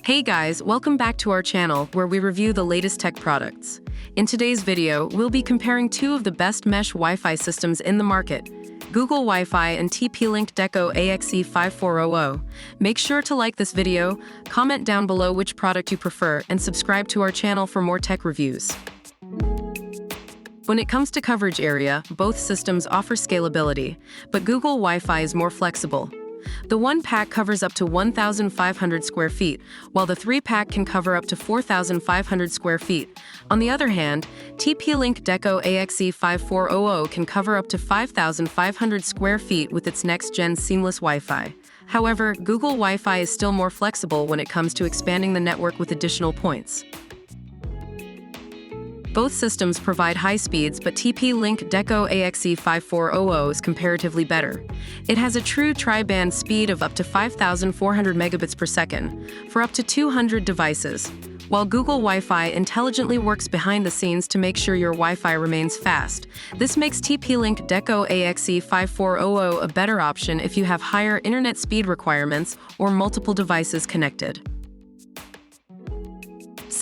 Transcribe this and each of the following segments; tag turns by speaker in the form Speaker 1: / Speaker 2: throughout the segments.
Speaker 1: Hey guys, welcome back to our channel where we review the latest tech products. In today's video, we'll be comparing two of the best mesh Wi-Fi systems in the market, Google Wi-Fi and TP-Link Deco AXE5400. Make sure to like this video, comment down below which product you prefer, and subscribe to our channel for more tech reviews. When it comes to coverage area, both systems offer scalability, but Google Wi-Fi is more flexible. The one pack covers up to 1,500 square feet, while the three pack can cover up to 4,500 square feet. On the other hand, TP-Link Deco AXE5400 can cover up to 5,500 square feet with its next-gen seamless Wi-Fi. However, Google Wi-Fi is still more flexible when it comes to expanding the network with additional points. Both systems provide high speeds, but TP-Link Deco AXE5400 is comparatively better. It has a true tri-band speed of up to 5,400 megabits per second for up to 200 devices, while Google Wi-Fi intelligently works behind the scenes to make sure your Wi-Fi remains fast. This makes TP-Link Deco AXE5400 a better option if you have higher internet speed requirements or multiple devices connected.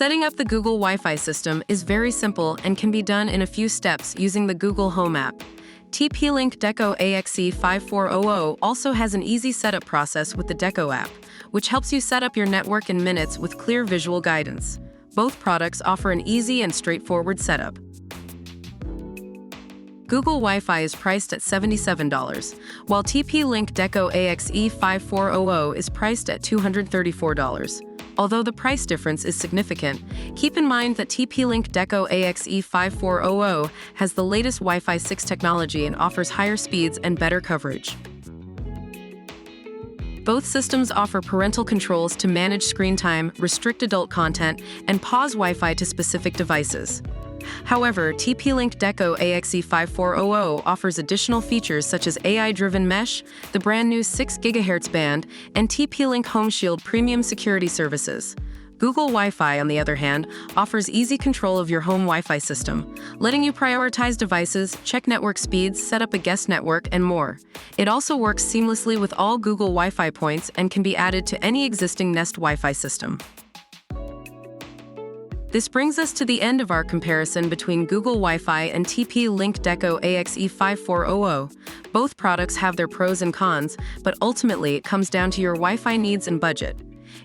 Speaker 1: Setting up the Google Wi-Fi system is very simple and can be done in a few steps using the Google Home app. TP-Link Deco AXE5400 also has an easy setup process with the Deco app, which helps you set up your network in minutes with clear visual guidance. Both products offer an easy and straightforward setup. Google Wi-Fi is priced at $77, while TP-Link Deco AXE5400 is priced at $234. Although the price difference is significant, keep in mind that TP-Link Deco AXE5400 has the latest Wi-Fi 6 technology and offers higher speeds and better coverage. Both systems offer parental controls to manage screen time, restrict adult content, and pause Wi-Fi to specific devices. However, TP-Link Deco AXE5400 offers additional features such as AI-driven mesh, the brand new 6 GHz band, and TP-Link Home Shield premium security services. Google Wi-Fi, on the other hand, offers easy control of your home Wi-Fi system, letting you prioritize devices, check network speeds, set up a guest network, and more. It also works seamlessly with all Google Wi-Fi points and can be added to any existing Nest Wi-Fi system. This brings us to the end of our comparison between Google Wi-Fi and TP-Link Deco AXE5400. Both products have their pros and cons, but ultimately it comes down to your Wi-Fi needs and budget.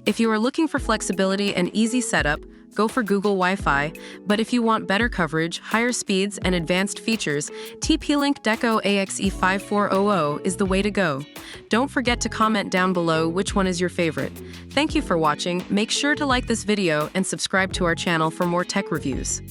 Speaker 1: If you are looking for flexibility and easy setup, go for Google Wi-Fi, but if you want better coverage, higher speeds, and advanced features, TP-Link Deco AXE5400 is the way to go. Don't forget to comment down below which one is your favorite. Thank you for watching. Make sure to like this video and subscribe to our channel for more tech reviews.